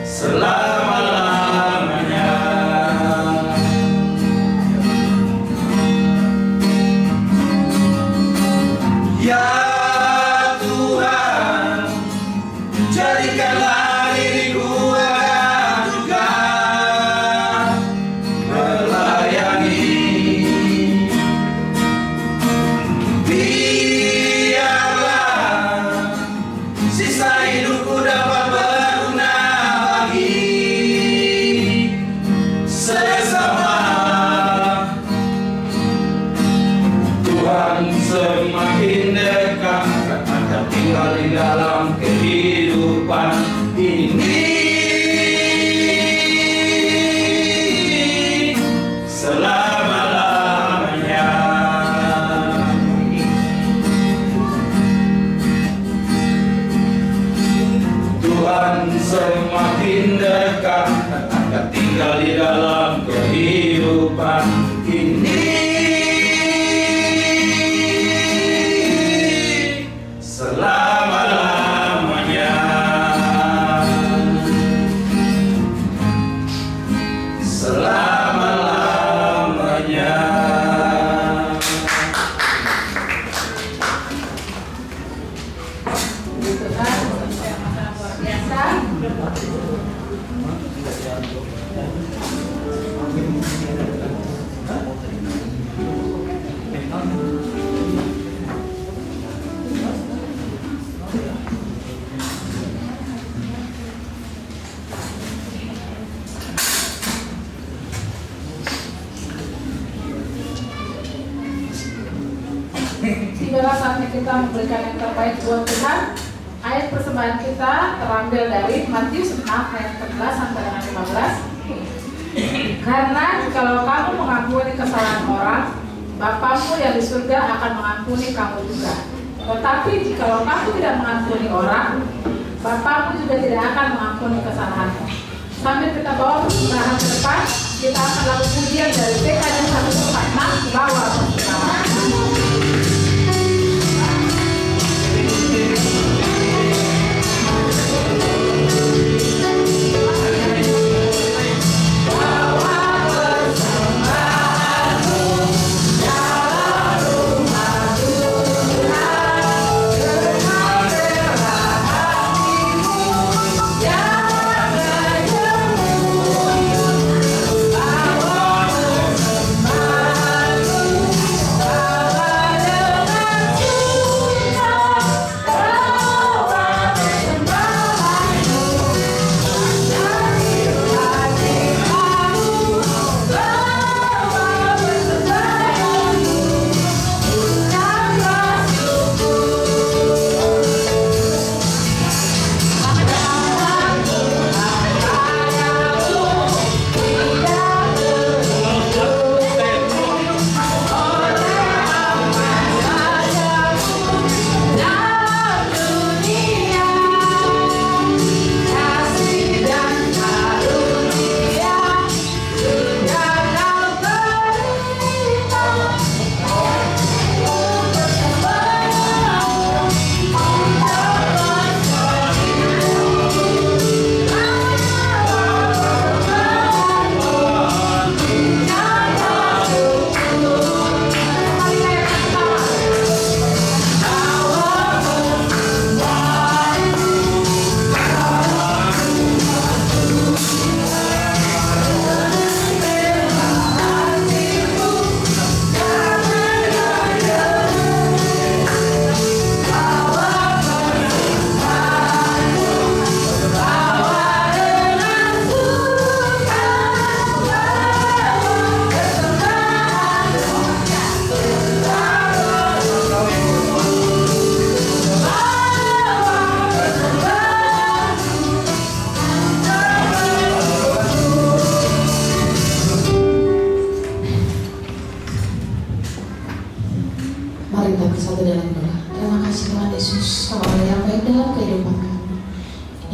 S4: Selama-lamanya. Ya Tuhan, jadikanlah diriku agar juga melayani. Biarlah sisa hidupku dapat berguna bagi sesama. Tuhan semakin dekat, katakan tinggal di dalam kehidupan ini. Selama-lamanya. Tuhan semakin dekat, katakan tinggal di dalam kehidupan ini. Selama-lamanya. Selama-lamanya.
S1: Puji Tuhan, yang sangat luar biasa. Tibalah saatnya kita memberikan yang terbaik buat Tuhan. Ayat persembahan kita terambil dari Matius 6 ayat 14 sampai dengan 15. Karena jikalau kamu mengampuni kesalahan orang, Bapamu yang di surga akan mengampuni kamu juga. Tetapi jikalau kamu tidak mengampuni orang, Bapamu juga tidak akan mengampuni kesalahanmu. Sambil kita bawa persembahan ke depan, kita akan lakukan pujian dari PKJ 146 bawa persembahan.
S5: Bawa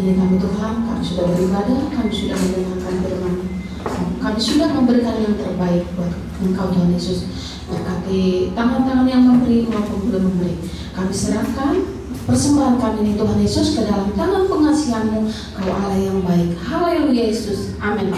S3: ini kami Tuhan, kami sudah beribadah, kami sudah mendengarkan firman, kami sudah memberikan yang terbaik buat Engkau Tuhan Yesus. Berkati tangan-tangan yang memberi maupun belum memberi, kami serahkan persembahan kami ini Tuhan Yesus ke dalam tangan pengasihan-Mu, Kau Allah yang baik. Haleluya Yesus, amin.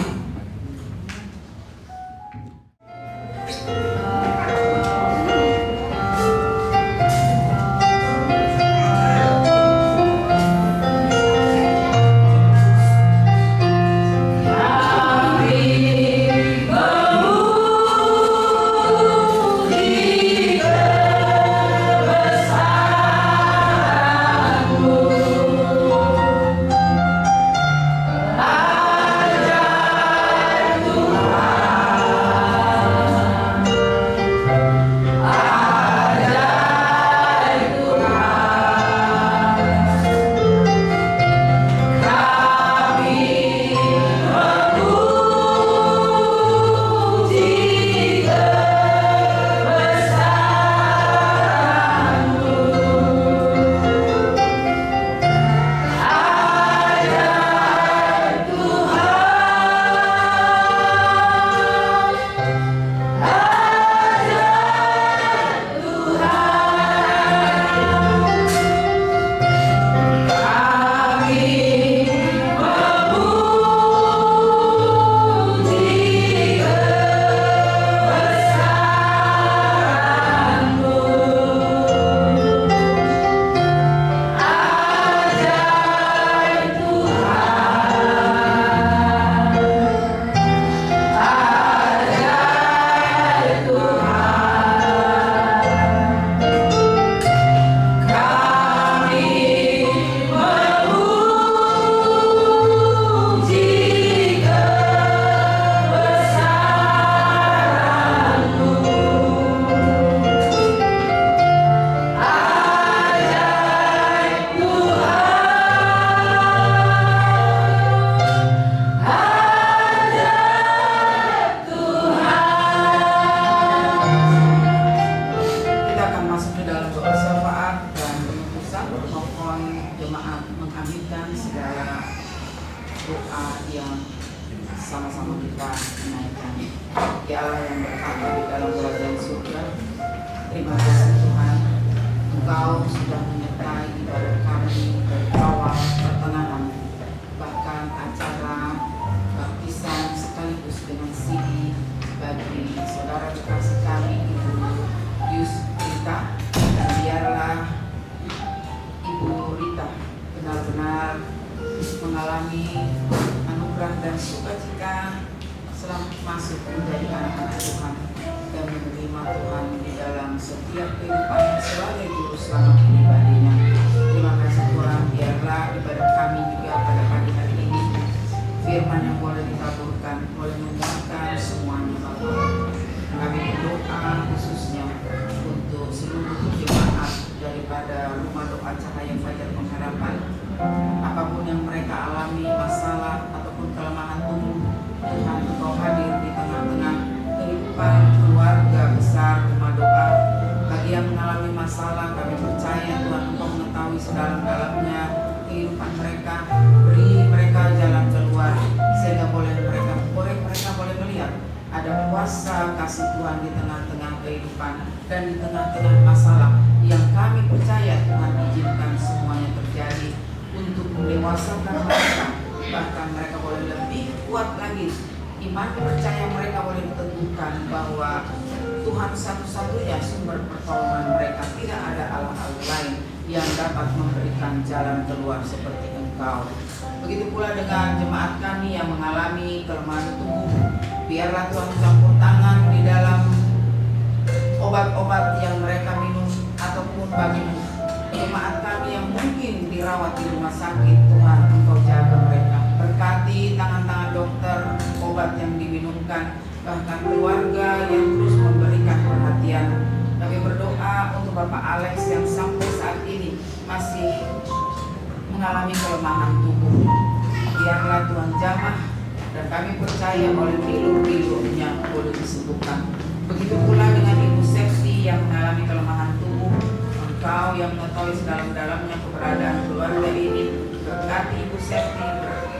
S2: Engkau yang mengetahui sedalam-dalamnya keberadaan keluarga ini, berkati Ibu Septi,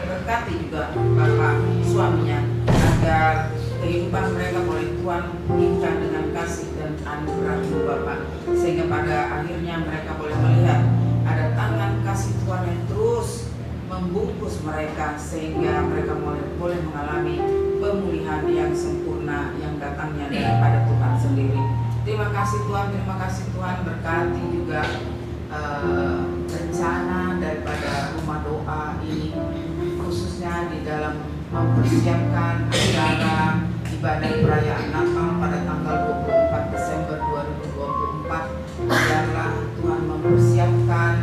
S2: berkati juga Bapak suaminya, agar kehidupan mereka boleh Tuhan pulihkan dengan kasih dan anugerah Bapak, sehingga pada akhirnya mereka boleh melihat ada tangan kasih Tuhan yang terus membungkus mereka, sehingga mereka boleh mengalami pemulihan yang sempurna yang datangnya daripada Tuhan sendiri. Terima kasih Tuhan, berkati juga rencana daripada rumah doa ini, khususnya di dalam mempersiapkan acara ibadah perayaan Natal pada tanggal 24 Desember 2024. Biarlah Tuhan mempersiapkan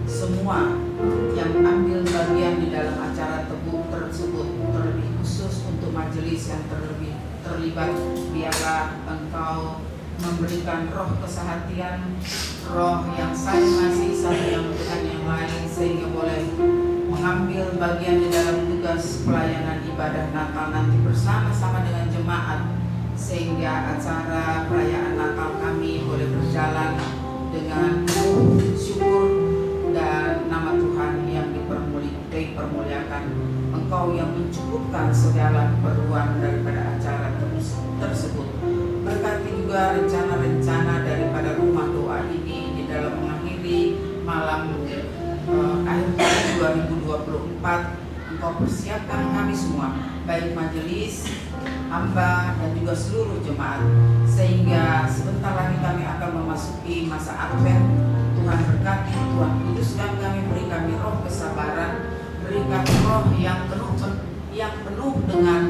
S2: semua yang ambil bagian di dalam acara tersebut, terlebih khusus untuk majelis yang terlibat. Biarlah Engkau memberikan roh kesehatian, roh yang saling ngasih satu yang dengan yang lain, sehingga boleh mengambil bagian di dalam tugas pelayanan ibadah Natal nanti bersama-sama dengan jemaat, sehingga acara perayaan Natal kami boleh berjalan dengan syukur dan nama Tuhan yang dipermuliakan. Engkau yang mencukupkan segala keperluan daripada acara tersebut. Berkati juga rencana-rencana daripada rumah doa ini di dalam mengakhiri malam akhir tahun 2024. Engkau persiapkan kami semua, baik majelis, hamba, dan juga seluruh jemaat, sehingga sebentar lagi kami akan memasuki masa Advent. Tuhan berkati, Tuhan kuduskan kami, beri kami roh kesabaran, berikan roh yang penuh dengan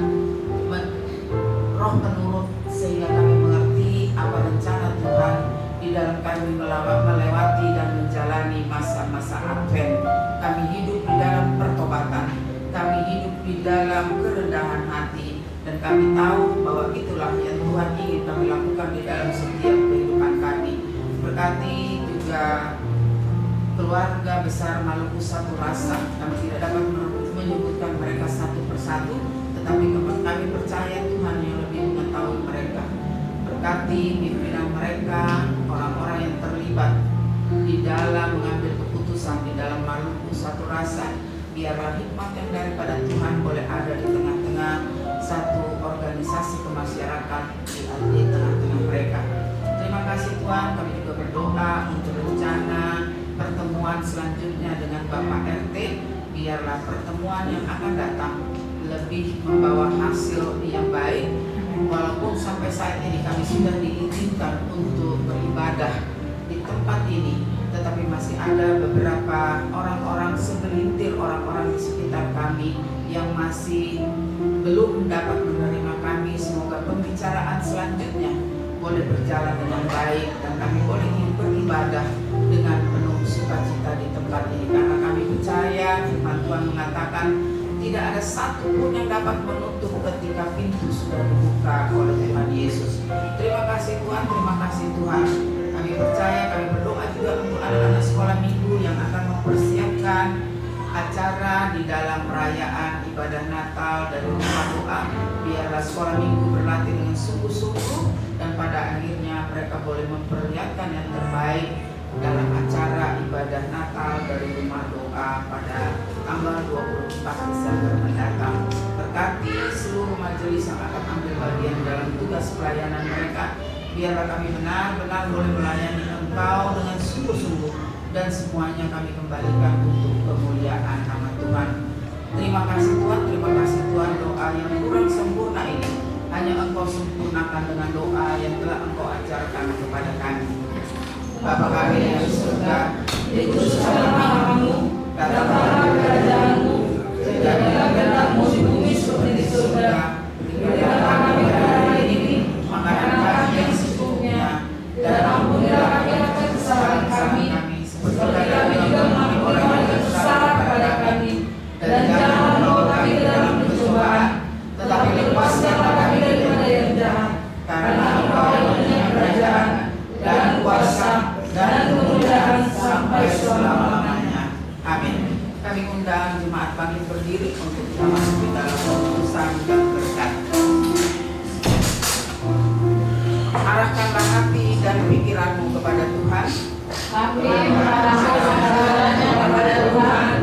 S2: roh penurut, sehingga kami mengerti apa rencana Tuhan di dalam kami melewati dan menjalani masa-masa Advent. Kami hidup di dalam pertobatan, kami hidup di dalam kerendahan hati, dan kami tahu bahwa itulah yang Tuhan ingin kami lakukan di dalam setiap kehidupan kami. Berkati juga keluarga besar Maluku Satu Rasa. Kami tidak dapat menyebutkan mereka satu persatu, tetapi kami percaya Tuhan yang lebih mengetahui mereka. Berkati pimpinan mereka, orang-orang yang terlibat di dalam mengambil keputusan di dalam Maluku Satu Rasa. Biarlah hikmat yang daripada Tuhan boleh ada di tengah-tengah satu organisasi kemasyarakatan di tengah-tengah mereka. Terima kasih Tuhan. Kami juga berdoa untuk rencana pertemuan selanjutnya dengan Bapak RT. Biarlah pertemuan yang akan datang lebih membawa hasil yang baik. Walaupun sampai saat ini kami sudah diizinkan untuk beribadah di tempat ini, tetapi masih ada beberapa orang-orang, segelintir orang-orang di sekitar kami yang masih belum dapat menerima kami. Semoga pembicaraan selanjutnya boleh berjalan dengan baik dan kami boleh beribadah dengan penuh sukacita di tempat ini, karena kami percaya firman Tuhan mengatakan tidak ada satu pun yang dapat menutup ketika pintu sudah dibuka oleh Tuhan Yesus. Terima kasih Tuhan, terima kasih Tuhan. Kami percaya, kami berdoa juga untuk anak-anak sekolah minggu yang akan mempersiapkan acara di dalam perayaan ibadah Natal dan rumah doa. Biarlah sekolah minggu berlatih dengan sungguh-sungguh, dan pada akhirnya mereka boleh memperlihatkan yang terbaik dalam acara ibadah Natal dari rumah doa pada tanggal 24 Desember mendatang. Berkati seluruh majelis yang akan ambil bagian dalam tugas pelayanan mereka. Biarlah kami benar-benar boleh melayani Engkau dengan sungguh-sungguh, dan semuanya kami kembalikan untuk kemuliaan nama Tuhan. Terima kasih Tuhan, terima kasih Tuhan. Doa yang kurang sempurna ini hanya Engkau sempurnakan dengan doa yang telah Engkau ajarkan kepada kami. Bapa kami yang di surga, dikuduskanlah namamu, datanglah kerajaanmu, jadilah kehendak-mu di bumi seperti di surga. Berikanlah kami hari ini makanan kami yang secukupnya, dan ampunilah kami atas kesalahan kami, seperti kami juga mengampuni orang yang bersalah kepada kami, dan jangan membawa kami ke dalam pencobaan, tetapi lepaskanlah kami daripada yang jahat, karena Engkau yang punya kerajaan dan kuasa dan kemuliaan sampai selama-lamanya. Amin. Kami undang jemaat bangkit berdiri untuk kita masuk di dalam keputusan dan berkat. Arahkanlah hati dan pikiranmu kepada Tuhan.
S1: Tapi mengarahkan segalanya kepada Tuhan.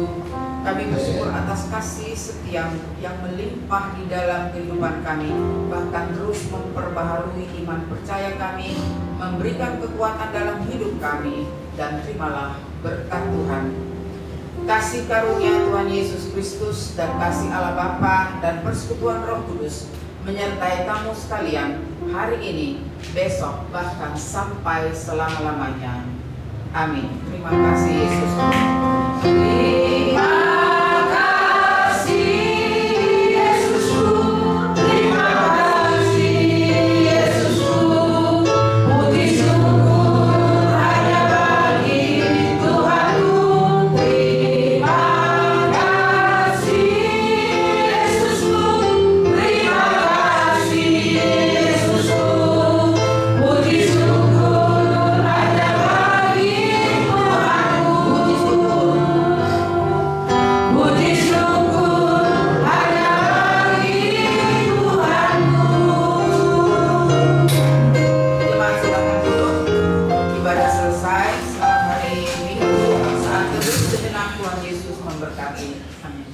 S2: itu. Kami bersyukur atas kasih setiamu yang melimpah di dalam kehidupan kami, bahkan terus memperbaharui iman percaya kami, memberikan kekuatan dalam hidup kami, dan terimalah berkat Tuhan. Kasih karunia Tuhan Yesus Kristus dan kasih Allah Bapa dan persekutuan Roh Kudus menyertai kamu sekalian hari ini, besok, bahkan sampai selama-lamanya. Amin. Terima kasih Yesus. Terima kasih Yesusku, terima kasih Yesusku, puji syukur hanya bagi Tuhanku. Terima kasih Yesusku, terima kasih Yesusku, puji syukur hanya bagi Tuhanku. Puji syukur hanya bagi Tuhanku. Jemaat silakan duduk. Ibadah selesai. Selamat hari Minggu. Saat teduh sejenak, Tuhan Yesus memberkati. Amin.